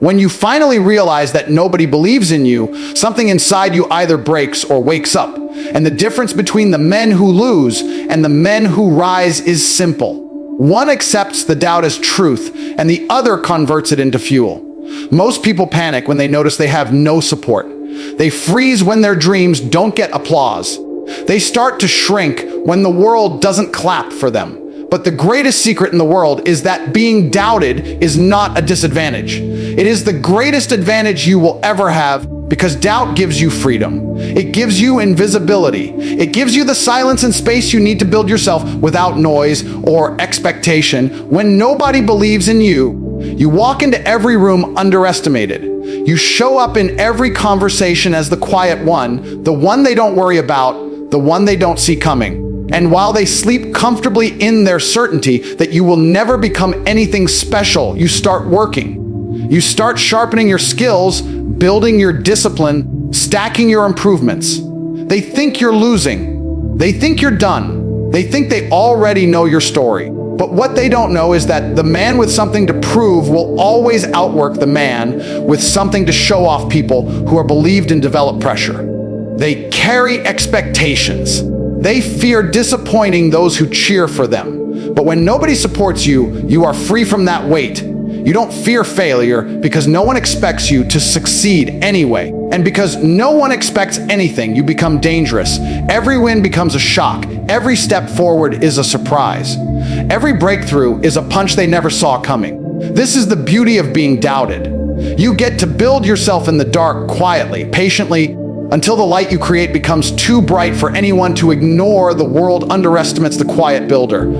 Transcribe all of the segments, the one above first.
When you finally realize that nobody believes in you, something inside you either breaks or wakes up. And the difference between the men who lose and the men who rise is simple. One accepts the doubt as truth, and the other converts it into fuel. Most people panic when they notice they have no support. They freeze when their dreams don't get applause. They start to shrink when the world doesn't clap for them. But the greatest secret in the world is that being doubted is not a disadvantage. It is the greatest advantage you will ever have, because doubt gives you freedom. It gives you invisibility. It gives you the silence and space you need to build yourself without noise or expectation. When nobody believes in you, you walk into every room underestimated. You show up in every conversation as the quiet one, the one they don't worry about, the one they don't see coming. And while they sleep comfortably in their certainty that you will never become anything special, you start working. You start sharpening your skills, building your discipline, stacking your improvements. They think you're losing. They think you're done. They think they already know your story. But what they don't know is that the man with something to prove will always outwork the man with something to show off people who are believed in developed pressure. They carry expectations. They fear disappointing those who cheer for them. But when nobody supports you, you are free from that weight. You don't fear failure because no one expects you to succeed anyway. And because no one expects anything, you become dangerous. Every win becomes a shock. Every step forward is a surprise. Every breakthrough is a punch they never saw coming. This is the beauty of being doubted. You get to build yourself in the dark quietly, patiently, until the light you create becomes too bright for anyone to ignore. The world underestimates the quiet builder.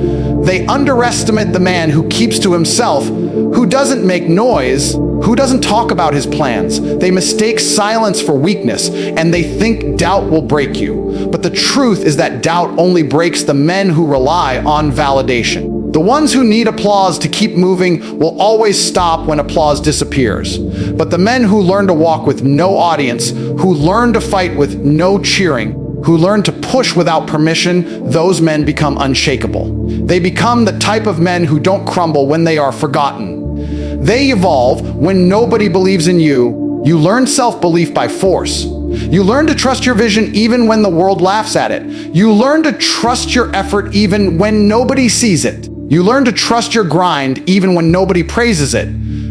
They underestimate the man who keeps to himself, who doesn't make noise, who doesn't talk about his plans. They mistake silence for weakness, and they think doubt will break you. But the truth is that doubt only breaks the men who rely on validation. The ones who need applause to keep moving will always stop when applause disappears. But the men who learn to walk with no audience, who learn to fight with no cheering, who learn to push without permission, those men become unshakable. They become the type of men who don't crumble when they are forgotten. They evolve when nobody believes in you. You learn self-belief by force. You learn to trust your vision even when the world laughs at it. You learn to trust your effort even when nobody sees it. You learn to trust your grind even when nobody praises it.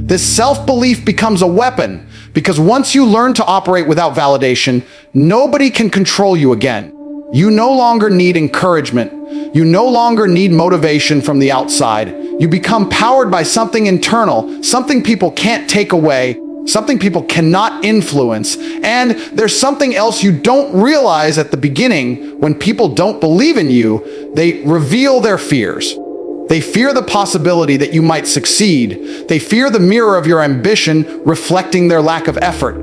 This self-belief becomes a weapon, because once you learn to operate without validation, nobody can control you again. You no longer need encouragement. You no longer need motivation from the outside. You become powered by something internal, something people can't take away, something people cannot influence. And there's something else you don't realize at the beginning. When people don't believe in you, they reveal their fears. They fear the possibility that you might succeed. They fear the mirror of your ambition reflecting their lack of effort.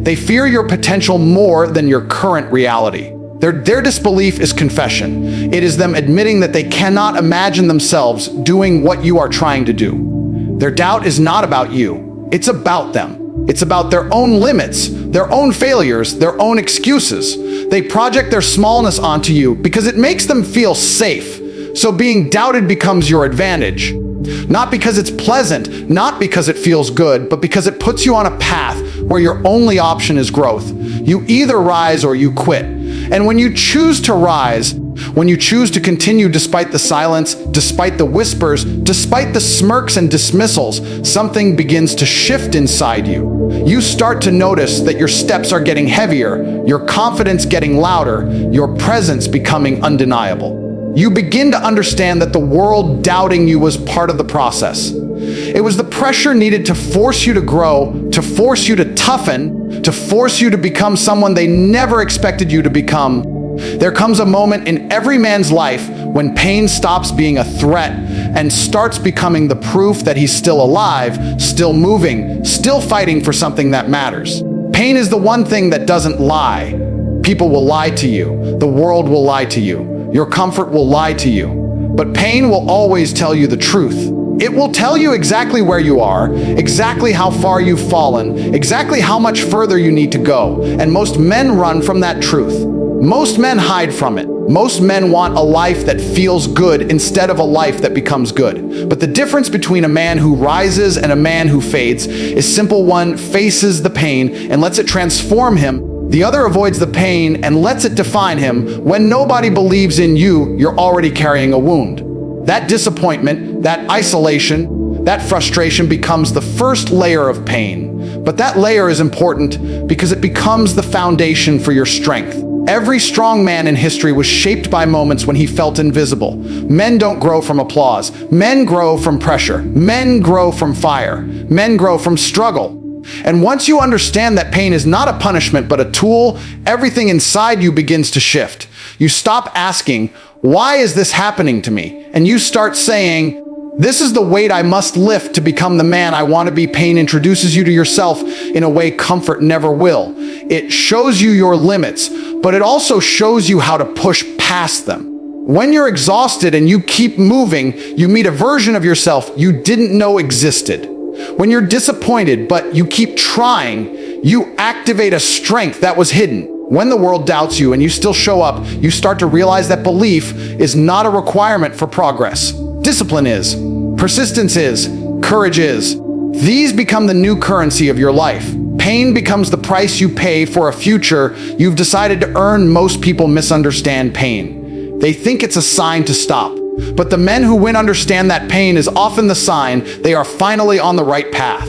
They fear your potential more than your current reality. Their disbelief is confession. It is them admitting that they cannot imagine themselves doing what you are trying to do. Their doubt is not about you. It's about them. It's about their own limits, their own failures, their own excuses. They project their smallness onto you because it makes them feel safe. So being doubted becomes your advantage. Not because it's pleasant, not because it feels good, but because it puts you on a path where your only option is growth. You either rise or you quit. And when you choose to rise, when you choose to continue despite the silence, despite the whispers, despite the smirks and dismissals, something begins to shift inside you. You start to notice that your steps are getting heavier, your confidence getting louder, your presence becoming undeniable. You begin to understand that the world doubting you was part of the process. It was the pressure needed to force you to grow, to force you to toughen, to force you to become someone they never expected you to become. There comes a moment in every man's life when pain stops being a threat and starts becoming the proof that he's still alive, still moving, still fighting for something that matters. Pain is the one thing that doesn't lie. People will lie to you. The world will lie to you. Your comfort will lie to you. But pain will always tell you the truth. It will tell you exactly where you are, exactly how far you've fallen, exactly how much further you need to go. And most men run from that truth. Most men hide from it. Most men want a life that feels good instead of a life that becomes good. But the difference between a man who rises and a man who fades is simple. One faces the pain and lets it transform him. The other avoids the pain and lets it define him. When nobody believes in you, you're already carrying a wound. That disappointment, that isolation, that frustration becomes the first layer of pain. But that layer is important because it becomes the foundation for your strength. Every strong man in history was shaped by moments when he felt invisible. Men don't grow from applause. Men grow from pressure. Men grow from fire. Men grow from struggle. And once you understand that pain is not a punishment but a tool, everything inside you begins to shift. You stop asking, "Why is this happening to me?" And you start saying, "This is the weight I must lift to become the man I want to be." Pain introduces you to yourself in a way comfort never will. It shows you your limits, but it also shows you how to push past them. When you're exhausted and you keep moving, you meet a version of yourself you didn't know existed. When you're disappointed, but you keep trying, you activate a strength that was hidden. When the world doubts you and you still show up, you start to realize that belief is not a requirement for progress. Discipline is. Persistence is. Courage is. These become the new currency of your life. Pain becomes the price you pay for a future you've decided to earn. Most people misunderstand pain. They think it's a sign to stop. But the men who win understand that pain is often the sign they are finally on the right path.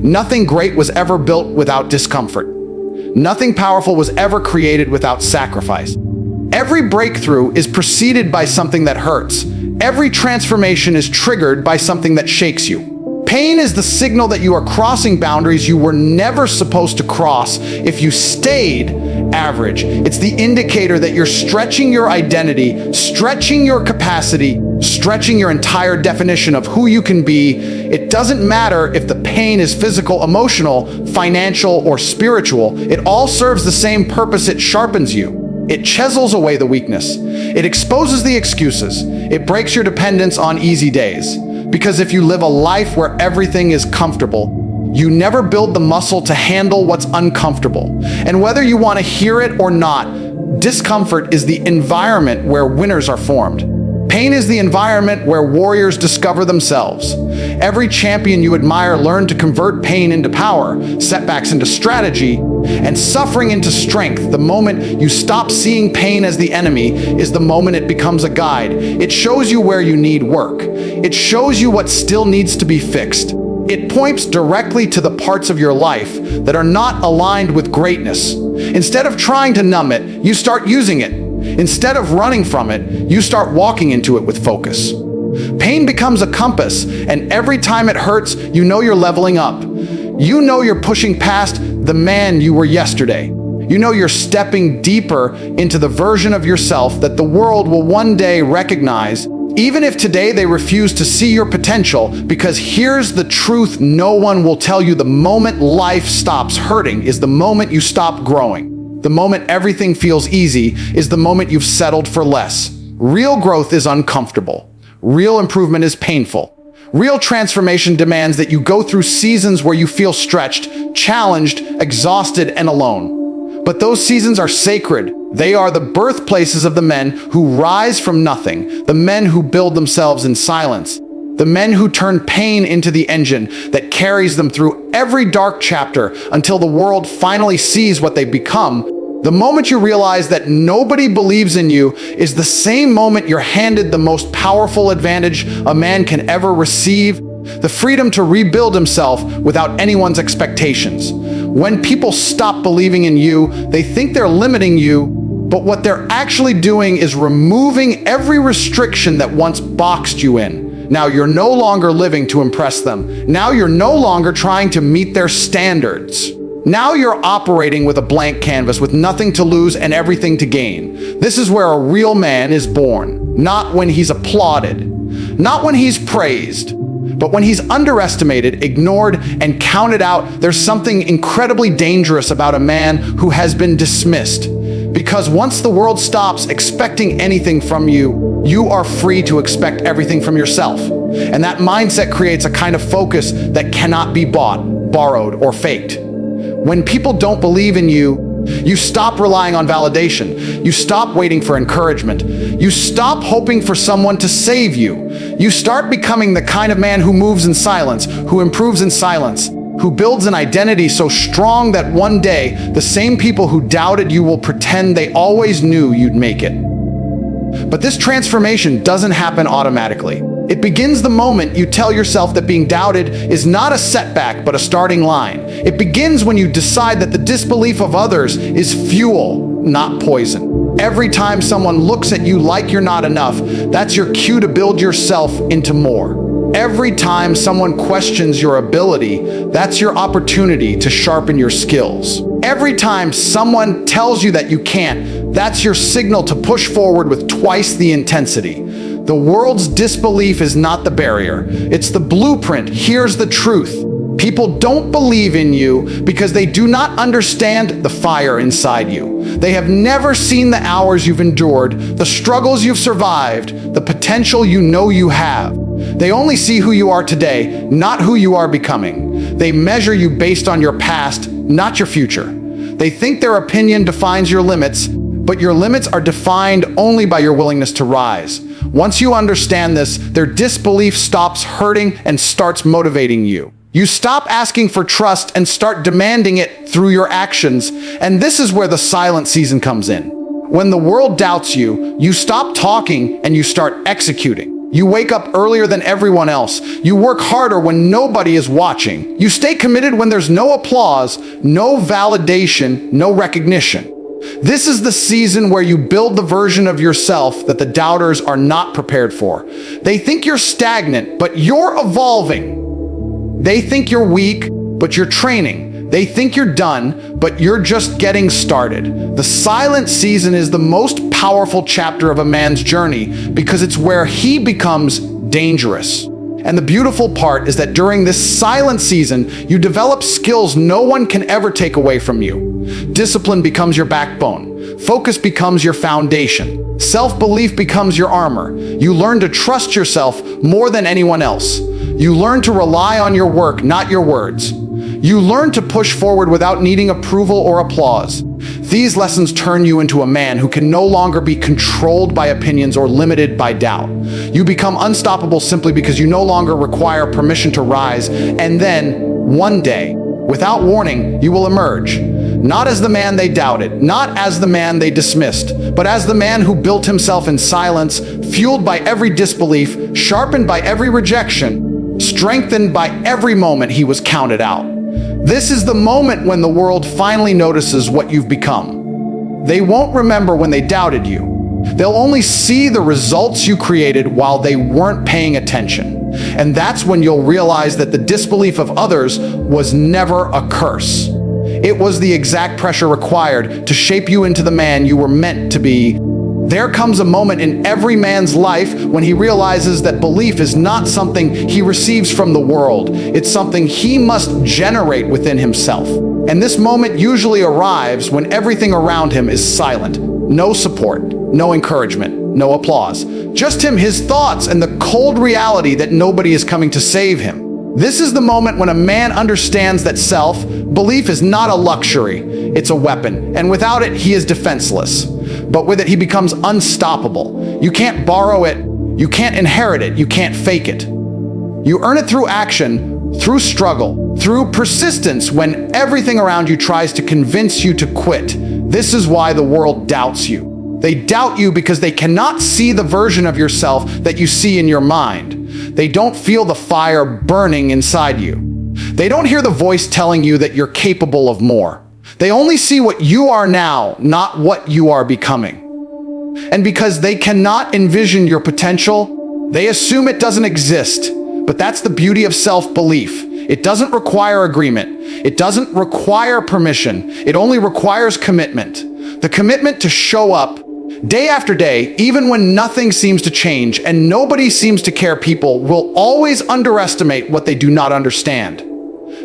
Nothing great was ever built without discomfort. Nothing powerful was ever created without sacrifice. Every breakthrough is preceded by something that hurts. Every transformation is triggered by something that shakes you. Pain is the signal that you are crossing boundaries you were never supposed to cross if you stayed average. It's the indicator that you're stretching your identity, stretching your capacity, stretching your entire definition of who you can be. It doesn't matter if the pain is physical, emotional, financial, or spiritual. It all serves the same purpose. It sharpens you. It chisels away the weakness. It exposes the excuses. It breaks your dependence on easy days. Because if you live a life where everything is comfortable, you never build the muscle to handle what's uncomfortable. And whether you want to hear it or not, discomfort is the environment where winners are formed. Pain is the environment where warriors discover themselves. Every champion you admire learned to convert pain into power, setbacks into strategy, and suffering into strength. The moment you stop seeing pain as the enemy is the moment it becomes a guide. It shows you where you need work. It shows you what still needs to be fixed. It points directly to the parts of your life that are not aligned with greatness. Instead of trying to numb it, you start using it. Instead of running from it, you start walking into it with focus. Pain becomes a compass, and every time it hurts, you know you're leveling up. You know you're pushing past the man you were yesterday. You know you're stepping deeper into the version of yourself that the world will one day recognize, even if today they refuse to see your potential. Because here's the truth no one will tell you: the moment life stops hurting is the moment you stop growing. The moment everything feels easy is the moment you've settled for less. Real growth is uncomfortable. Real improvement is painful. Real transformation demands that you go through seasons where you feel stretched, challenged, exhausted, and alone. But those seasons are sacred. They are the birthplaces of the men who rise from nothing, the men who build themselves in silence, the men who turn pain into the engine that carries them through every dark chapter until the world finally sees what they've become. The moment you realize that nobody believes in you is the same moment you're handed the most powerful advantage a man can ever receive: the freedom to rebuild himself without anyone's expectations. When people stop believing in you, they think they're limiting you, but what they're actually doing is removing every restriction that once boxed you in. Now you're no longer living to impress them. Now you're no longer trying to meet their standards. Now you're operating with a blank canvas, with nothing to lose and everything to gain. This is where a real man is born. Not when he's applauded, not when he's praised, but when he's underestimated, ignored, and counted out. There's something incredibly dangerous about a man who has been dismissed. Because once the world stops expecting anything from you, you are free to expect everything from yourself. And that mindset creates a kind of focus that cannot be bought, borrowed, or faked. When people don't believe in you, You stop relying on validation. You stop waiting for encouragement. You stop hoping for someone to save you. You start becoming the kind of man who moves in silence, who improves in silence, who builds an identity so strong that one day the same people who doubted you will pretend they always knew you'd make it. But this transformation doesn't happen automatically. It begins the moment you tell yourself that being doubted is not a setback but a starting line. It begins when you decide that the disbelief of others is fuel, not poison. Every time someone looks at you like you're not enough, that's your cue to build yourself into more. Every time someone questions your ability, that's your opportunity to sharpen your skills. Every time someone tells you that you can't, that's your signal to push forward with twice the intensity. The world's disbelief is not the barrier. It's the blueprint. Here's the truth. People don't believe in you because they do not understand the fire inside you. They have never seen the hours you've endured, the struggles you've survived, the potential you know you have. They only see who you are today, not who you are becoming. They measure you based on your past, not your future. They think their opinion defines your limits, but your limits are defined only by your willingness to rise. Once you understand this, their disbelief stops hurting and starts motivating you. You stop asking for trust and start demanding it through your actions, and this is where the silent season comes in. When the world doubts you, you stop talking and you start executing. You wake up earlier than everyone else. You work harder when nobody is watching. You stay committed when there's no applause, no validation, no recognition. This is the season where you build the version of yourself that the doubters are not prepared for. They think you're stagnant, but you're evolving. They think you're weak, but you're training. They think you're done, but you're just getting started. The silent season is the most powerful chapter of a man's journey because it's where he becomes dangerous. And the beautiful part is that during this silent season, you develop skills no one can ever take away from you. Discipline becomes your backbone. Focus becomes your foundation. Self-belief becomes your armor. You learn to trust yourself more than anyone else. You learn to rely on your work, not your words. You learn to push forward without needing approval or applause. These lessons turn you into a man who can no longer be controlled by opinions or limited by doubt. You become unstoppable simply because you no longer require permission to rise, and then, one day, without warning, you will emerge. Not as the man they doubted, not as the man they dismissed, but as the man who built himself in silence, fueled by every disbelief, sharpened by every rejection, strengthened by every moment he was counted out. This is the moment when the world finally notices what you've become. They won't remember when they doubted you. They'll only see the results you created while they weren't paying attention. And that's when you'll realize that the disbelief of others was never a curse. It was the exact pressure required to shape you into the man you were meant to be. There comes a moment in every man's life when he realizes that belief is not something he receives from the world. It's something he must generate within himself. And this moment usually arrives when everything around him is silent. No support, no encouragement, no applause. Just him, his thoughts, and the cold reality that nobody is coming to save him. This is the moment when a man understands that self-belief is not a luxury, it's a weapon, and without it, he is defenseless. But with it, he becomes unstoppable. You can't borrow it, you can't inherit it, you can't fake it. You earn it through action, through struggle, through persistence when everything around you tries to convince you to quit. This is why the world doubts you. They doubt you because they cannot see the version of yourself that you see in your mind. They don't feel the fire burning inside you. They don't hear the voice telling you that you're capable of more. They only see what you are now, not what you are becoming. And because they cannot envision your potential, they assume it doesn't exist. But that's the beauty of self-belief. It doesn't require agreement. It doesn't require permission. It only requires commitment. The commitment to show up day after day, even when nothing seems to change and nobody seems to care. People will always underestimate what they do not understand.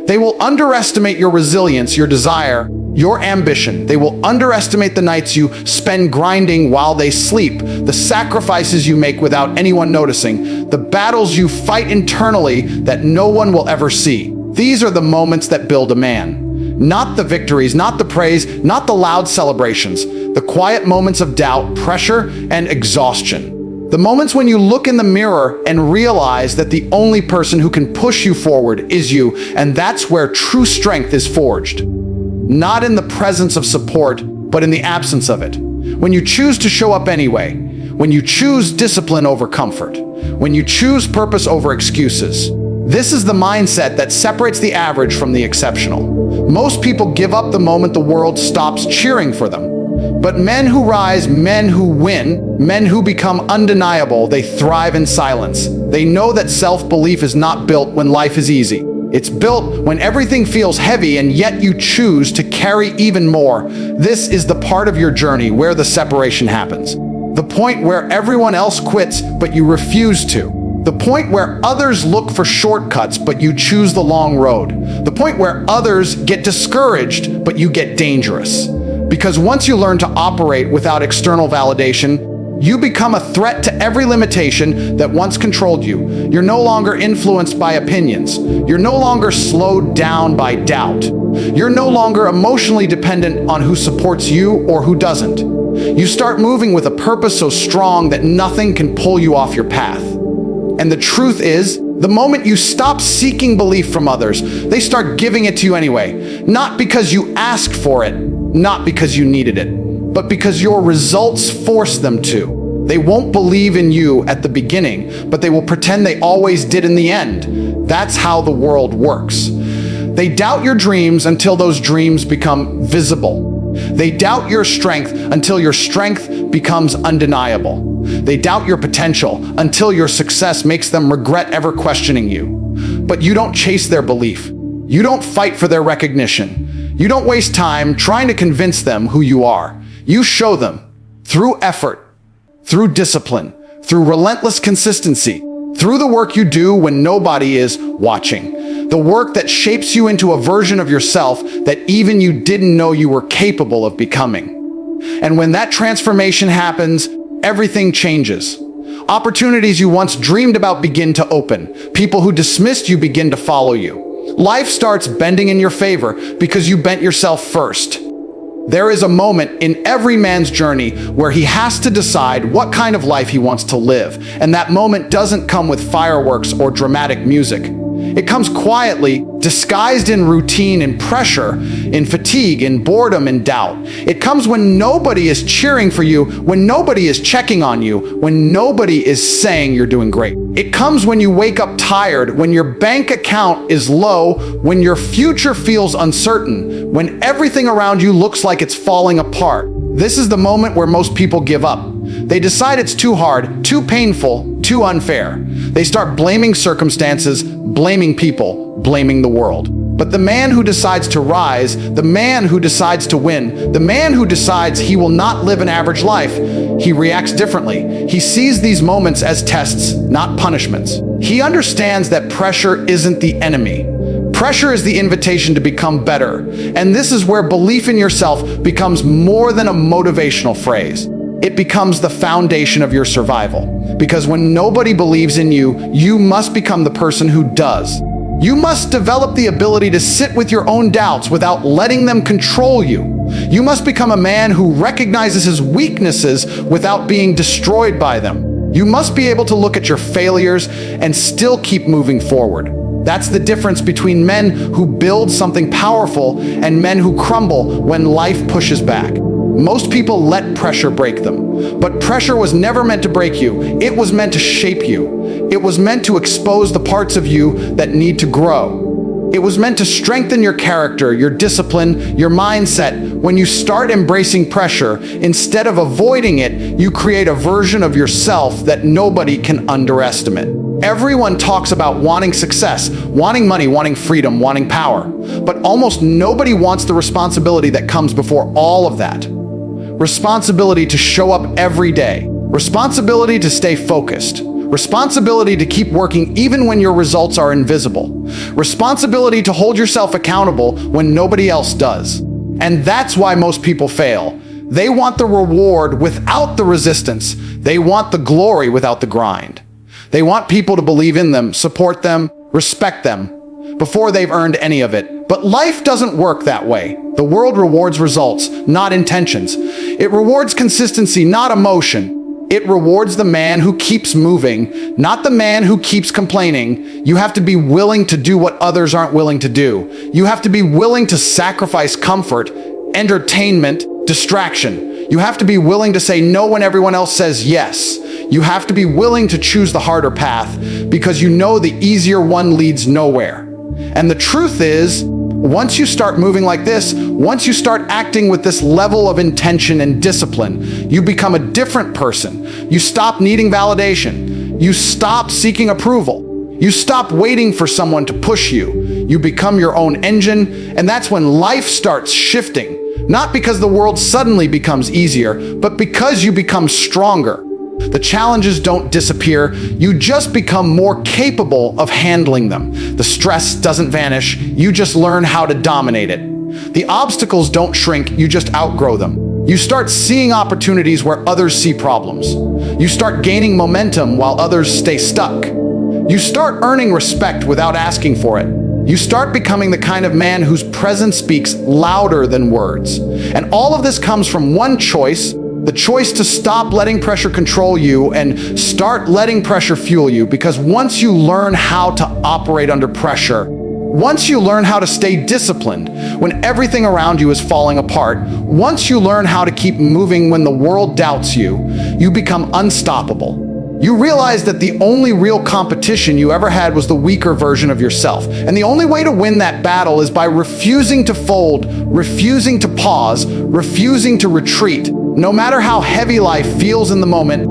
They will underestimate your resilience, your desire, your ambition. They will underestimate the nights you spend grinding while they sleep, the sacrifices you make without anyone noticing, the battles you fight internally that no one will ever see. These are the moments that build a man. Not the victories, not the praise, not the loud celebrations. The quiet moments of doubt, pressure, and exhaustion. The moments when you look in the mirror and realize that the only person who can push you forward is you, and that's where true strength is forged. Not in the presence of support, but in the absence of it. When you choose to show up anyway, when you choose discipline over comfort, when you choose purpose over excuses. This is the mindset that separates the average from the exceptional. Most people give up the moment the world stops cheering for them. But men who rise, men who win, men who become undeniable, they thrive in silence. They know that self-belief is not built when life is easy. It's built when everything feels heavy and yet you choose to carry even more. This is the part of your journey where the separation happens. The point where everyone else quits, but you refuse to. The point where others look for shortcuts, but you choose the long road. The point where others get discouraged, but you get dangerous. Because once you learn to operate without external validation, you become a threat to every limitation that once controlled you. You're no longer influenced by opinions. You're no longer slowed down by doubt. You're no longer emotionally dependent on who supports you or who doesn't. You start moving with a purpose so strong that nothing can pull you off your path. And the truth is, the moment you stop seeking belief from others, they start giving it to you anyway. Not because you asked for it, not because you needed it, but because your results force them to. They won't believe in you at the beginning, but they will pretend they always did in the end. That's how the world works. They doubt your dreams until those dreams become visible. They doubt your strength until your strength becomes undeniable. They doubt your potential until your success makes them regret ever questioning you. But you don't chase their belief. You don't fight for their recognition. You don't waste time trying to convince them who you are. You show them through effort, through discipline, through relentless consistency, through the work you do when nobody is watching. The work that shapes you into a version of yourself that even you didn't know you were capable of becoming. And when that transformation happens, everything changes. Opportunities you once dreamed about begin to open. People who dismissed you begin to follow you. Life starts bending in your favor because you bent yourself first. There is a moment in every man's journey where he has to decide what kind of life he wants to live. And that moment doesn't come with fireworks or dramatic music. It comes quietly, disguised in routine and pressure, in fatigue, in boredom and doubt. It comes when nobody is cheering for you, when nobody is checking on you, when nobody is saying you're doing great. It comes when you wake up tired, when your bank account is low, when your future feels uncertain, when everything around you looks like it's falling apart. This is the moment where most people give up. They decide it's too hard, too painful, too unfair. They start blaming circumstances, blaming people, blaming the world. But the man who decides to rise, the man who decides to win, the man who decides he will not live an average life, he reacts differently. He sees these moments as tests, not punishments. He understands that pressure isn't the enemy. Pressure is the invitation to become better. And this is where belief in yourself becomes more than a motivational phrase. It becomes the foundation of your survival. Because when nobody believes in you, you must become the person who does. You must develop the ability to sit with your own doubts without letting them control you. You must become a man who recognizes his weaknesses without being destroyed by them. You must be able to look at your failures and still keep moving forward. That's the difference between men who build something powerful and men who crumble when life pushes back. Most people let pressure break them, but pressure was never meant to break you. It was meant to shape you. It was meant to expose the parts of you that need to grow. It was meant to strengthen your character, your discipline, your mindset. When you start embracing pressure, instead of avoiding it, you create a version of yourself that nobody can underestimate. Everyone talks about wanting success, wanting money, wanting freedom, wanting power. But almost nobody wants the responsibility that comes before all of that. Responsibility to show up every day. Responsibility to stay focused. Responsibility to keep working even when your results are invisible. Responsibility to hold yourself accountable when nobody else does. And that's why most people fail. They want the reward without the resistance. They want the glory without the grind. They want people to believe in them, support them, respect them, before they've earned any of it. But life doesn't work that way. The world rewards results, not intentions. It rewards consistency, not emotion. It rewards the man who keeps moving, not the man who keeps complaining. You have to be willing to do what others aren't willing to do. You have to be willing to sacrifice comfort, entertainment, distraction. You have to be willing to say no when everyone else says yes. You have to be willing to choose the harder path because you know the easier one leads nowhere. And the truth is, once you start moving like this, once you start acting with this level of intention and discipline, you become a different person. You stop needing validation. You stop seeking approval. You stop waiting for someone to push you. You become your own engine, and that's when life starts shifting. Not because the world suddenly becomes easier, but because you become stronger. The challenges don't disappear, you just become more capable of handling them. The stress doesn't vanish, you just learn how to dominate it. The obstacles don't shrink, you just outgrow them. You start seeing opportunities where others see problems. You start gaining momentum while others stay stuck. You start earning respect without asking for it. You start becoming the kind of man whose presence speaks louder than words. And all of this comes from one choice. The choice to stop letting pressure control you and start letting pressure fuel you, because once you learn how to operate under pressure, once you learn how to stay disciplined when everything around you is falling apart, once you learn how to keep moving when the world doubts you, you become unstoppable. You realize that the only real competition you ever had was the weaker version of yourself. And the only way to win that battle is by refusing to fold, refusing to pause, refusing to retreat. No matter how heavy life feels in the moment,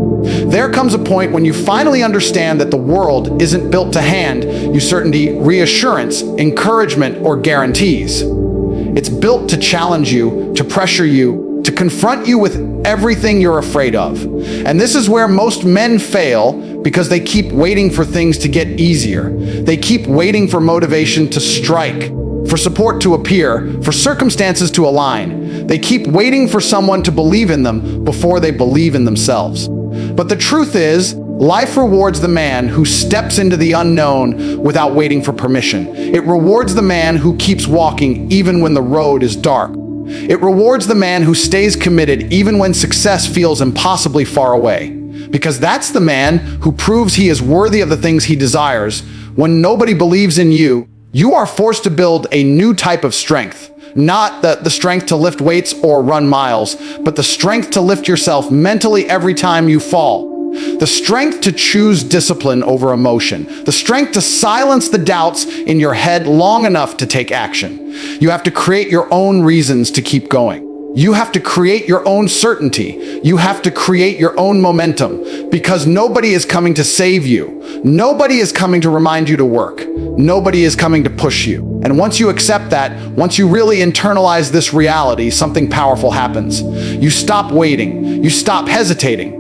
there comes a point when you finally understand that the world isn't built to hand you certainty, reassurance, encouragement, or guarantees. It's built to challenge you, to pressure you, to confront you with everything you're afraid of. And this is where most men fail, because they keep waiting for things to get easier. They keep waiting for motivation to strike, for support to appear, for circumstances to align. They keep waiting for someone to believe in them before they believe in themselves. But the truth is, life rewards the man who steps into the unknown without waiting for permission. It rewards the man who keeps walking even when the road is dark. It rewards the man who stays committed even when success feels impossibly far away. Because that's the man who proves he is worthy of the things he desires. When nobody believes in you, you are forced to build a new type of strength. Not the strength to lift weights or run miles, but the strength to lift yourself mentally every time you fall. The strength to choose discipline over emotion. The strength to silence the doubts in your head long enough to take action. You have to create your own reasons to keep going. You have to create your own certainty. You have to create your own momentum, because nobody is coming to save you. Nobody is coming to remind you to work. Nobody is coming to push you. And once you accept that, once you really internalize this reality, something powerful happens. You stop waiting. You stop hesitating.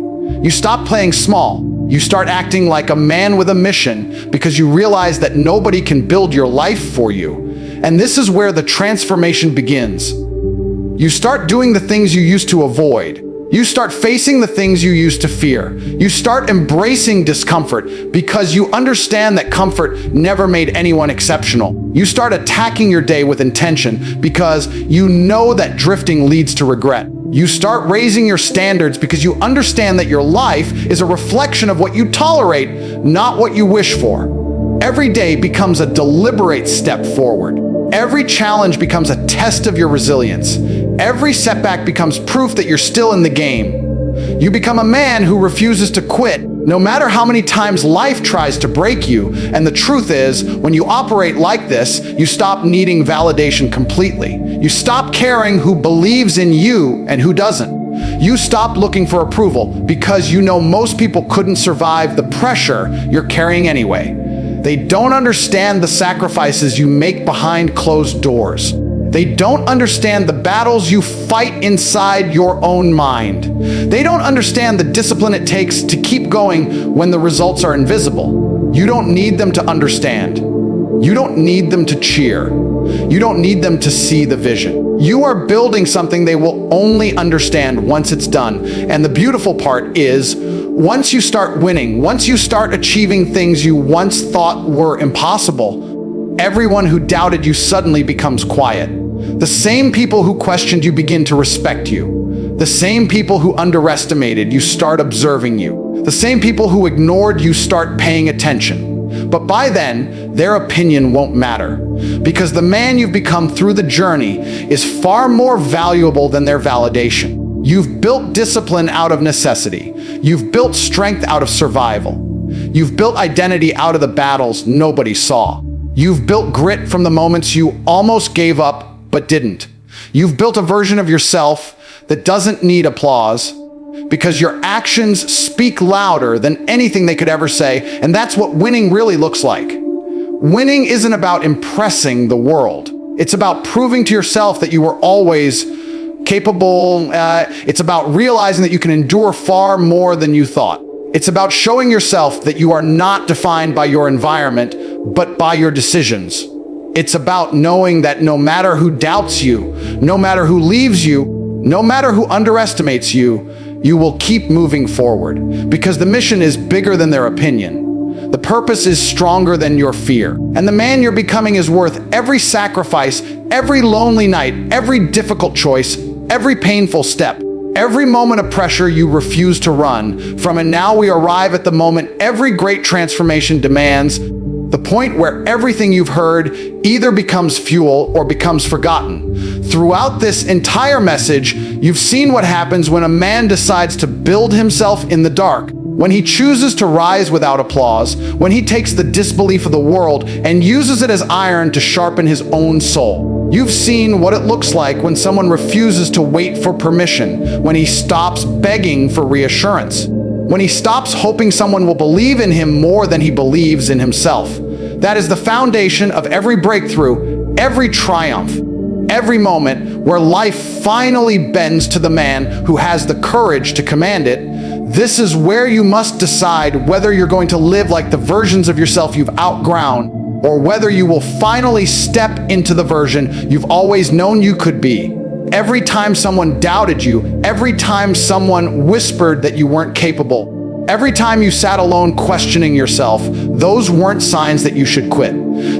You stop playing small. You start acting like a man with a mission, because you realize that nobody can build your life for you. And this is where the transformation begins. You start doing the things you used to avoid. You start facing the things you used to fear. You start embracing discomfort because you understand that comfort never made anyone exceptional. You start attacking your day with intention because you know that drifting leads to regret. You start raising your standards because you understand that your life is a reflection of what you tolerate, not what you wish for. Every day becomes a deliberate step forward. Every challenge becomes a test of your resilience. Every setback becomes proof that you're still in the game. You become a man who refuses to quit, no matter how many times life tries to break you. And the truth is, when you operate like this, you stop needing validation completely. You stop caring who believes in you and who doesn't. You stop looking for approval because you know most people couldn't survive the pressure you're carrying anyway. They don't understand the sacrifices you make behind closed doors. They don't understand the battles you fight inside your own mind. They don't understand the discipline it takes to keep going when the results are invisible. You don't need them to understand. You don't need them to cheer. You don't need them to see the vision. You are building something they will only understand once it's done. And the beautiful part is, once you start winning, once you start achieving things you once thought were impossible, everyone who doubted you suddenly becomes quiet. The same people who questioned you begin to respect you. The same people who underestimated you start observing you. The same people who ignored you start paying attention. But by then, their opinion won't matter, because the man you've become through the journey is far more valuable than their validation. You've built discipline out of necessity. You've built strength out of survival. You've built identity out of the battles nobody saw. You've built grit from the moments you almost gave up but didn't. You've built a version of yourself that doesn't need applause, because your actions speak louder than anything they could ever say, and that's what winning really looks like. Winning isn't about impressing the world. It's about proving to yourself that you were always capable. It's about realizing that you can endure far more than you thought. It's about showing yourself that you are not defined by your environment, but by your decisions. It's about knowing that no matter who doubts you, no matter who leaves you, no matter who underestimates you, you will keep moving forward, because the mission is bigger than their opinion. The purpose is stronger than your fear. And the man you're becoming is worth every sacrifice, every lonely night, every difficult choice, every painful step, every moment of pressure you refuse to run from. And now we arrive at the moment every great transformation demands, the point where everything you've heard either becomes fuel or becomes forgotten. Throughout this entire message, you've seen what happens when a man decides to build himself in the dark, when he chooses to rise without applause, when he takes the disbelief of the world and uses it as iron to sharpen his own soul. You've seen what it looks like when someone refuses to wait for permission, when he stops begging for reassurance, when he stops hoping someone will believe in him more than he believes in himself. That is the foundation of every breakthrough, every triumph, every moment where life finally bends to the man who has the courage to command it. This is where you must decide whether you're going to live like the versions of yourself you've outgrown, or whether you will finally step into the version you've always known you could be. Every time someone doubted you, every time someone whispered that you weren't capable, every time you sat alone questioning yourself, those weren't signs that you should quit.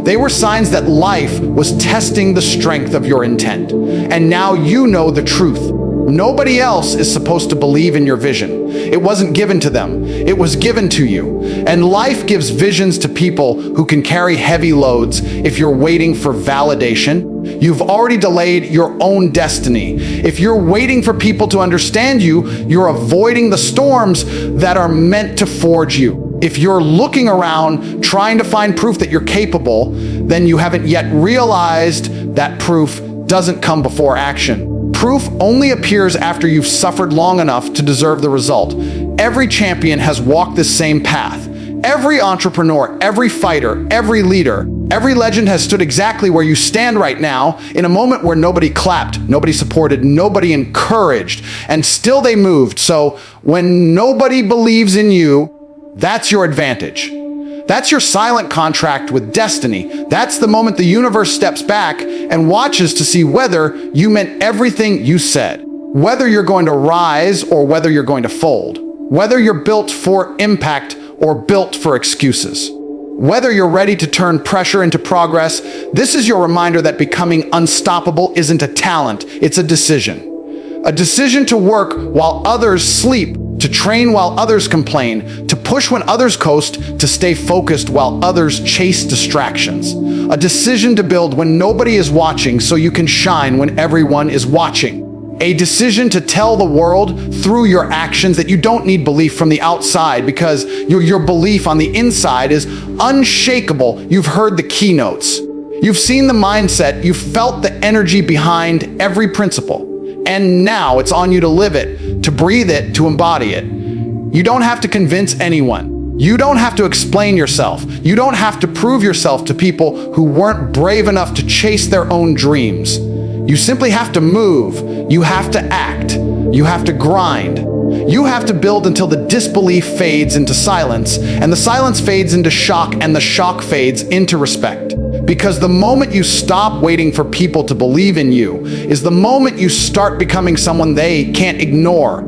They were signs that life was testing the strength of your intent. And now you know the truth. Nobody else is supposed to believe in your vision. It wasn't given to them. It was given to you. And life gives visions to people who can carry heavy loads. If you're waiting for validation, you've already delayed your own destiny. If you're waiting for people to understand you, you're avoiding the storms that are meant to forge you. If you're looking around trying to find proof that you're capable, then you haven't yet realized that proof doesn't come before action. Proof only appears after you've suffered long enough to deserve the result. Every champion has walked this same path. Every entrepreneur, every fighter, every leader, every legend has stood exactly where you stand right now, in a moment where nobody clapped, nobody supported, nobody encouraged, and still they moved. So when nobody believes in you, that's your advantage. That's your silent contract with destiny. That's the moment the universe steps back and watches to see whether you meant everything you said, whether you're going to rise or whether you're going to fold, whether you're built for impact or built for excuses, whether you're ready to turn pressure into progress. This is your reminder that becoming unstoppable isn't a talent, it's a decision. A decision to work while others sleep, to train while others complain, to push when others coast, to stay focused while others chase distractions. A decision to build when nobody is watching so you can shine when everyone is watching. A decision to tell the world through your actions that you don't need belief from the outside, because your belief on the inside is unshakable. You've heard the keynotes. You've seen the mindset. You've felt the energy behind every principle. And now it's on you to live it, to breathe it, to embody it. You don't have to convince anyone. You don't have to explain yourself. You don't have to prove yourself to people who weren't brave enough to chase their own dreams. You simply have to move. You have to act. You have to grind. You have to build until the disbelief fades into silence, and the silence fades into shock, and the shock fades into respect. Because the moment you stop waiting for people to believe in you is the moment you start becoming someone they can't ignore.